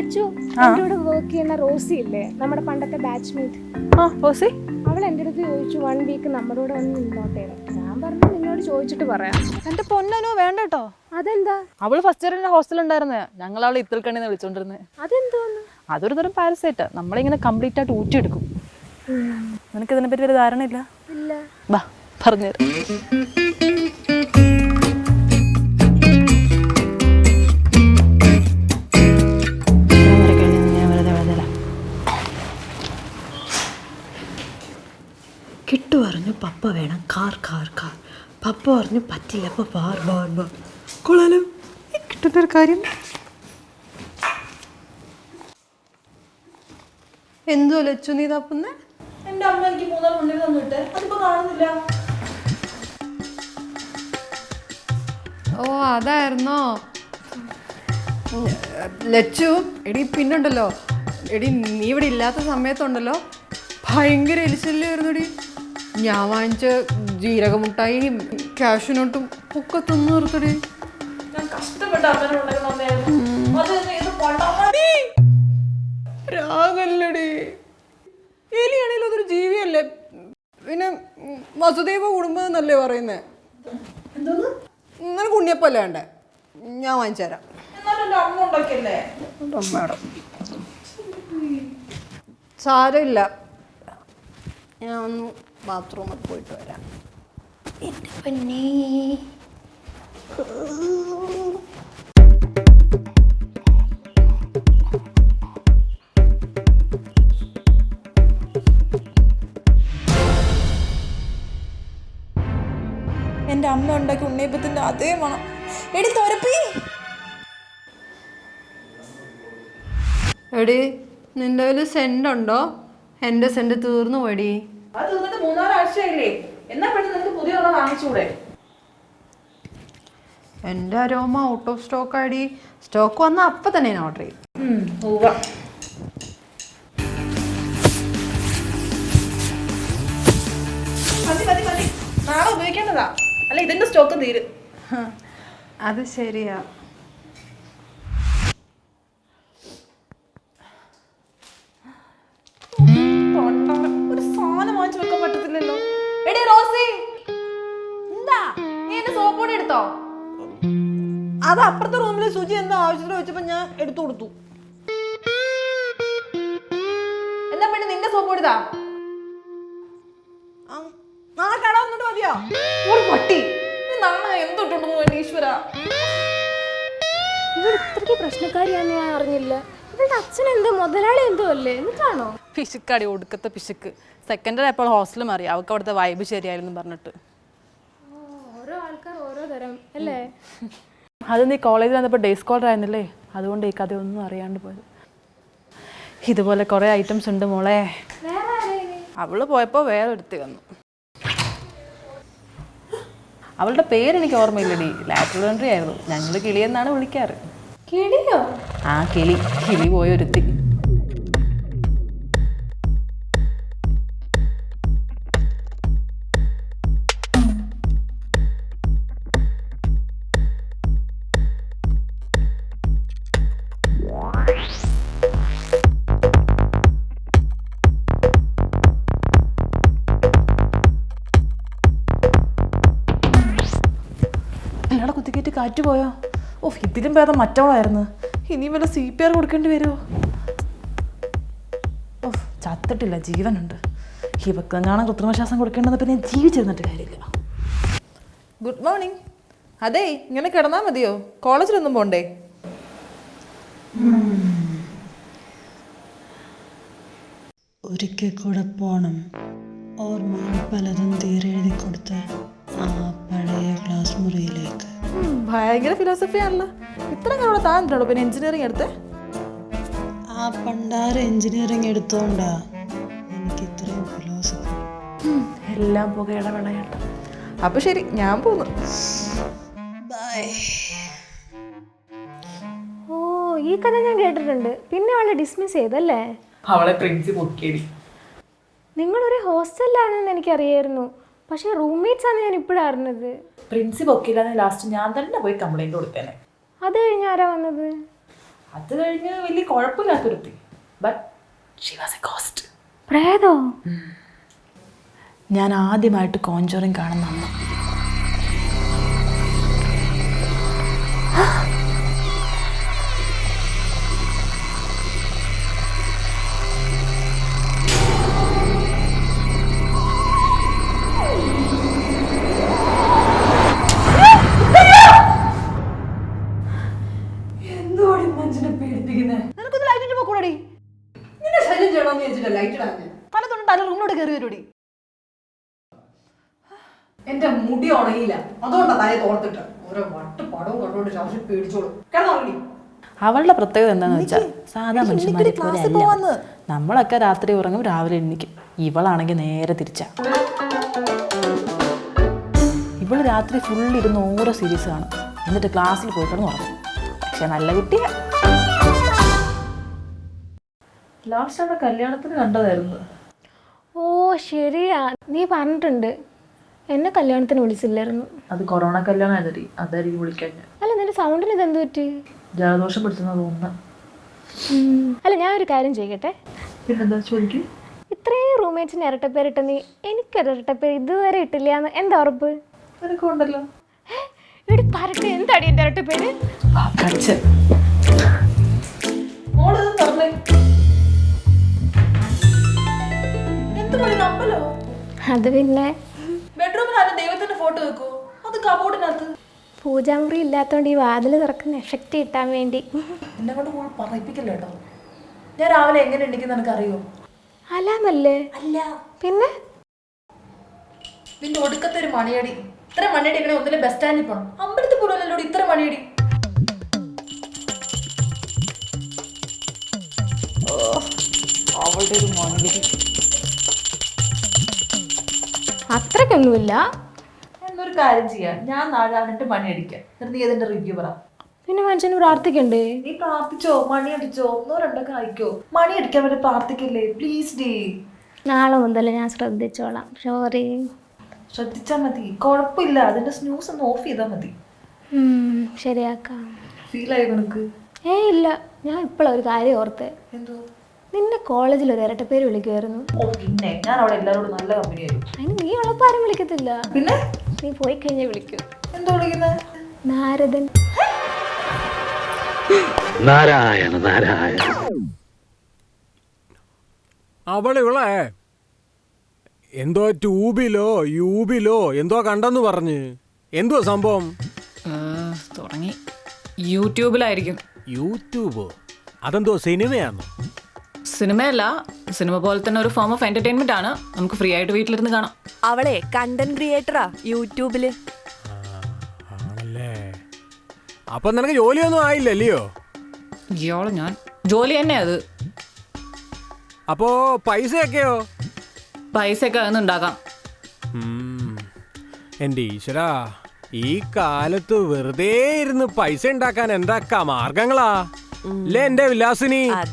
ലച്ചു എൻ്റെ കൂടെ വർക്ക് ചെയ്യുന്ന റോസി ഇല്ലേ, നമ്മുടെ പണ്ടത്തെ ബാച്ച്മേറ്റ്. റോസി അവൾ എൻ്റെ അടുത്ത് ചോദിച്ചു 1 വീക്ക് നമ്മുടെ കൂടെ വന്ന് നിന്നോട്ടെ. ഞാൻ പറഞ്ഞു നിന്നോട് ചോദിച്ചിട്ട് പറയാം. എന്റെ പൊന്നോ വേണ്ട കേട്ടോ. അതെന്താ? അവള് ഫസ്റ്റ് ഇയർ ഹോസ്റ്റലിൽ ഉണ്ടായിരുന്നേ, ഞങ്ങൾ അവളെ ഇത്തിൽക്കണ്ണിന്ന് വിളിച്ചോണ്ടിരുന്നേ. അതെന്തോന്ന്? അതൊരു തരം പാരസൈറ്റാ, നമ്മളിങ്ങനെ കംപ്ലീറ്റ് ആയിട്ട് ഊറ്റിയെടുക്കും. നിനക്ക് ഇതിനെ പറ്റി ഒരു ധാരണ ഇല്ല? ഇല്ല. ബാ പറഞ്ഞുതരാം. കിട്ടു പറഞ്ഞു പപ്പ വേണം, കാർ കാർ കാർ. പപ്പ പറഞ്ഞു പറ്റില്ല, അപ്പോൾ ബാർ ബാർ ബാർ. കൊള്ളാലോ കിട്ടുന്ന ഒരു കാര്യം. എന്തോ ലച്ചു നീ തപ്പുന്നേ? എന്റെ അമ്മ എനിക്ക് 3 നാൾ മുന്നിൽ തന്നിട്ട് അതിപ്പോ കാണുന്നില്ല. ഓ അതായിരുന്നോ ലച്ചു? എടി പിന്നുണ്ടല്ലോ, എടി നീ ഇവിടെ ഇല്ലാത്ത സമയത്തുണ്ടല്ലോ ഭയങ്കര എലിശല്യായിരുന്നെടി. ഞാൻ വാങ്ങിച്ച ജീരകമുട്ടായി കാഷ്യൂനോട്ടും ഒക്കെ തിന്നു നിർത്തടി. ഞാൻ കഷ്ടപ്പെട്ട് രാഗല്ലടി, എലിയാണെങ്കിലും അതൊരു ജീവിയല്ലേ. പിന്നെ വസുദൈവ കുടുംബം എന്നല്ലേ പറയുന്നേ. നിനക്ക് ഉണ്ണിയപ്പല്ലേ വേണ്ടേ? ഞാൻ വാങ്ങിച്ചു തരാം. അമ്മയുടെ സാരമില്ല, ഞാൻ ഒന്ന് ബാത്റൂമിൽ പോയിട്ട് വരാം. എൻ്റെ പൊന്നേ. എന്റെ അമ്മ ഉണ്ടാക്കി ഉണ്ണിയപ്പത്തിന്റെ അതേ മണം. എടി തോരപ്പി. എടി നിന്റെ കയ്യിൽ സെന്റ് ഉണ്ടോ? എൻ്റെ സെന്റ് തീർന്നു പോടി. അത് തീർന്നിട്ട് 3-4 ആഴ്ചയായില്ലേ, എന്നാ പെട്ടെന്ന് നിനക്ക് പുതിയ വാങ്ങിച്ചൂടെ? എൻ്റെ അരോമ ഔട്ട് ഓഫ് സ്റ്റോക്ക് ആടി. സ്റ്റോക്ക് വന്നാൽ അപ്പം തന്നെ ഞാൻ ഓർഡർ ചെയ്യും. നാളെ ഉപയോഗിക്കേണ്ടതാ, അല്ല ഇതിന്റെ സ്റ്റോക്ക് തീരും. അത് ശരിയാ. ഒരു സാധനം വാങ്ങിച്ചു വെക്കാൻ പറ്റത്തില്ലല്ലോ. എടി റോസി, എന്താ നീ എന്റെ സോപ്പ് പൊടി എടുത്തോ? അത് അപ്പുറത്തെ റൂമിലെ സുചി എന്താ ആവശ്യത്തിന് വെച്ചപ്പോ ഞാൻ എടുത്തു കൊടുത്തു. എന്താ പിന്നെ നിന്റെ സോപ്പ് പൊടിതാ? നാളെ കട വന്നിട്ട് മതിയോ? ഒരു പട്ടി, നീ നാളെ എന്തൊട്ടുണ്ടോ ഈശ്വര. ഇവർ ഇത്രയ്ക്ക് പ്രശ്നക്കാരിയാന്ന് ഞാൻ അറിഞ്ഞില്ല. ഇവളുടെ അച്ഛൻ എന്തോ മുതലാളി എന്തോ അല്ലേ, എന്നിട്ടാണോ? പിശുക്കാടി, ഒടുക്കത്തെ പിശുക്ക്. സെക്കൻഡ് എപ്പോൾ ഹോസ്റ്റലിൽ മാറി, അവൾക്ക് അവിടുത്തെ വൈബ് ശരിയായിരുന്നു പറഞ്ഞിട്ട്. ഓരോ ആൾക്കാർ ഓരോ തരം അല്ലേ. അത് നീ കോളേജിൽ വന്നപ്പോൾ ഡേ സ്കോളർ ആയിരുന്നില്ലേ, അതുകൊണ്ട് ഈ കഥയൊന്നും അറിയാണ്ട് പോയത്. ഇതുപോലെ കുറേ ഐറ്റംസ് ഉണ്ട് മോളെ. അവള് പോയപ്പോൾ വേറെ എടുത്തി വന്നു. അവളുടെ പേരെനിക്ക് ഓർമ്മയില്ലടി, ലാറ്ററൽ എൻട്രി ആയിരുന്നു. ഞങ്ങൾ കിളിയെന്നാണ് വിളിക്കാറ്. കിളിയോ? ആ കിളി, കിളി പോയൊരുത്തി. എല്ലാടെ കുത്തിക്കേറ്റ് കാറ്റ് പോയോ? ഓ, ഇതിലും ഭേദം മറ്റവളായിരുന്നു. ഇനിയും വല്ല CPR കൊടുക്കേണ്ടി വരുമോ? ഓ, ചത്തിട്ടില്ല, ജീവനുണ്ട്. ഇവക്കെങ്ങാനും കൃത്രിമശ്വാസം കൊടുക്കേണ്ടത് പിന്നെ ജീവിച്ചിരുന്നിട്ട് കാര്യമില്ല. Good morning. അതെ, ഇങ്ങനെ കിടന്നാൽ മതിയോ? കോളേജിലൊന്നും പോണ്ടേ? ഒരിക്കൽ കൂടെ പോണം. ഓർമ്മകൾ പലതും തീരെഴുതി കൊടുത്ത് ആ പഴയ ക്ലാസ് മുറിയിലേക്ക്. ഭയങ്കര ഫിലോസഫി ആണല്ലോ. ഇത്ര കാലം താൻ എന്തിനാണോ പിന്നെ എഞ്ചിനീയറിംഗ് എടുത്തേ? ആ പണ്ടാര എഞ്ചിനീയറിംഗ് എടുത്തോണ്ടാ എനിക്ക് ഇത്രയും ഫിലോസഫി. എല്ലാം പുകയുടെ വിളയാട്ടം. അപ്പൊ ശരി, ഞാൻ പോന്നു. ബൈ. ഓ, ഈ കഥ ഞാൻ കേട്ടിട്ടുണ്ട്. പിന്നെ അവളെ ഡിസ്മിസ് ചെയ്തല്ലേ? അവളെ പ്രിൻസിപ്പൽ പൊക്കിയടി. നിങ്ങളൊരു ഹോസ്റ്റലിലാണെന്ന് എനിക്കറിയായിരുന്നു, പക്ഷെ റൂംമേറ്റ്സ് ആണ് ഞാൻ ഇപ്പോഴാണ് അറിഞ്ഞത്. പ്രിൻസിപ്പൽ പൊക്കിയില്ലാന്ന് ലാസ്റ്റ് ഞാൻ തന്നെ പോയി കംപ്ലൈന്റ് കൊടുത്തേനെ. അത് കഴിഞ്ഞ് ആരാ വന്നത്? അത് കഴിഞ്ഞ് വലിയ കുഴപ്പമില്ലാത്തൊരുത്തി. But she was a ghost. പ്രേതോ? ഞാൻ ആദ്യമായിട്ട് കോഞ്ചറിങ് കാണുന്ന അമ്മ. എന്തുവാടി മനുഷ്യനെ പേടിപ്പിക്കുന്നേ? നിനക്കൊന്ന് ലൈറ്റ് ഇട്ട് പോകൂടി. നിന്നെ ശല്യം ചെയ്യണമെന്ന് വിചാരിച്ചിട്ട് ലൈറ്റ് ഇടാൻ തല തൊണ്ടിട്ട് അല്ല റൂമിലോട്ട് കയറി വരുടി. എന്റെ മുടി ഉണങ്ങിയില്ല, അതുകൊണ്ടാ തലയെ തോർത്തിട്ട് ഓരോ വട്ട് പടവും കണ്ടോണ്ട് ശാസ്ത്രി പേടിച്ചോളൂ. കിടന്നോളി. അവളുടെ പ്രത്യേകത എന്താണെന്ന് വെച്ചാൽ സാധാ മനുഷ്യന്മാരെ പോലെ അല്ല. നമ്മളൊക്കെ രാത്രി ഉറങ്ങും, രാവിലെ എണ്ണിക്കും. ഇവളാണെങ്കിൽ നേരെ തിരിച്ചാ. ഇവള് രാത്രി ഫുള്ളിരുന്ന് ഓരോ സീരീസ് കാണും, എന്നിട്ട് ക്ലാസ്സിൽ പോയി കിടന്ന് ഉറങ്ങും. പക്ഷെ നല്ല കുട്ടിയാ. ലാസ്റ്റ് അവിടെ കല്യാണത്തിന് കണ്ടതായിരുന്നു. ഓ ശരിയാ, നീ പറഞ്ഞിട്ടുണ്ട്. എന്നെ കല്യാണത്തിന് വിളിച്ചില്ലായിരുന്നു. അത് കൊറോണ കല്യാണം ആയതടി, അതായിരിക്കും വിളിക്കാൻ. അല്ല നിന്റെ സൗണ്ടിന് ഇതെന്ത് പറ്റി? ജലദോഷം പിടിച്ചെന്ന് തോന്നുന്നു. അല്ല ഞാൻ ഒരു കാര്യം ചെയ്യട്ടെ. പിന്നെന്താ ചോദിക്കും? ഇത്രയും റൂംമേറ്റ്സിന് ഇരട്ടപ്പേരിട്ട നീ എനിക്കൊരു ഇരട്ടപ്പേര് ഇതുവരെ ഇട്ടില്ല എന്ന് എന്താ ഉറപ്പ്? നിനക്കുണ്ടല്ലോ. ഇവിടെ പറട്ടെ, എന്താടി എൻ്റെ ഇരട്ടപ്പേര്? അത് പിന്നെ ദൈവത്തിന്റെ ഫോട്ടോ വെക്കോ? അത് കബോർഡിനകത്ത്. പൂജാമുറി ഇല്ലാത്തോണ്ട് ഈ വാതിൽ തുറക്കുന്ന എഫക്റ്റ് കിട്ടാൻ വേണ്ടി. എന്നെ കൊണ്ട് പറയിപ്പിക്കല്ലോ കേട്ടോ. ഞാൻ രാവിലെ എങ്ങനെ എണ്ണിക്കുന്ന എനിക്കറിയോ? അലാമല്ലേ? അല്ല, പിന്നെ നിന്റെ ഒടുക്കത്തെ ഒരു മണിയടി. ഇത്ര മണിയടി എങ്ങനെ ഒന്നിലെ ബസ് സ്റ്റാൻഡിൽ പോകണം? അമ്പലത്തിൽ പോലും അല്ലല്ലോ ഇത്ര മണിയടി. അവളുടെ ഒരു മണിയടി അത്രയ്ക്കൊന്നുമില്ല. എന്നൊരു കാര്യം ചെയ്യാം, ഞാൻ നാളെ മണി അടിക്കാം. എന്നിട്ട് നീ അതിന്റെ റിവ്യൂ പറ. പിന്നെ മനുഷ്യന് പ്രാർത്ഥിക്കണ്ടേ? നീ പ്രാർത്ഥിച്ചോ, മണി അടിച്ചോ, ഒന്നോ രണ്ടൊക്കെ അയക്കോ. മണി അടിക്കാൻ വേണ്ടി പ്രാർത്ഥിക്കല്ലേ പ്ലീസ് ഡേ. നാളെ മുതൽ ഞാൻ ശ്രദ്ധിച്ചോളാം. സോറി. ശ്രദ്ധിച്ചാൽ മതി, കുഴപ്പമില്ല. അതിന്റെ സ്നൂസ് ഒന്ന് ഓഫ് ചെയ്താൽ മതി. ശരിയാക്കാം. ഫീലായോ നിനക്ക്? ഇല്ല, ഞാൻ ഇപ്പോഴൊരു കാര്യം ഓർത്ത്. എന്തോ? നിന്നെ കോളേജിൽ ഒരു ഇരട്ടപ്പേര് വിളിക്കുമായിരുന്നു. ഓ പിന്നെ, ഞാൻ അവിടെ എല്ലാവരോടും നല്ല കമ്പനി ആയിരുന്നു. അതിന് നീ ഉള്ളപ്പോൾ ആരും വിളിക്കത്തില്ല. പിന്നെ നീ പോയി കഴിഞ്ഞാൽ വിളിക്കും. എന്തോ വിളിക്കുന്നത്? നാരദൻ. നാരായണ നാരായണ. അവളിവളെ എന്തോ ട്യൂബിലോ യൂബിലോ എന്തോ കണ്ടെന്ന് പറഞ്ഞ്. എന്തുവാ സംഭവം? തുടങ്ങി. യൂട്യൂബിലായിരിക്കും. യൂട്യൂബോ? അതെന്തോ സിനിമയാണോ? സിനിമയല്ല, സിനിമ പോലെ തന്നെ ഒരു ഫോം ഓഫ് എന്റർടൈൻമെന്റ് ആണ്. നമുക്ക് ഫ്രീ ആയിട്ട് വീട്ടിലിരുന്ന് കാണാം. അവളെ കണ്ടന്റ് ക്രിയേറ്ററാ യൂട്യൂബില്. ആണല്ലേ? അപ്പൊ നിനക്ക് ജോലിയൊന്നും ആയില്ലല്ലയോ? ഇയാള് ഞാൻ ജോലി തന്നെ അത്. അപ്പോ പൈസയൊക്കെയോ? പൈസയൊക്കെ അതൊന്നും ഉണ്ടാക്കാം. എന്റെ ഈശ്വരാ, ഈ കാലത്ത് വെറുതെ ഇരുന്ന് പൈസ ഉണ്ടാക്കാൻ എന്താക്കാ മാർഗങ്ങളാ അല്ലേ എന്റെ വിലാസിനി?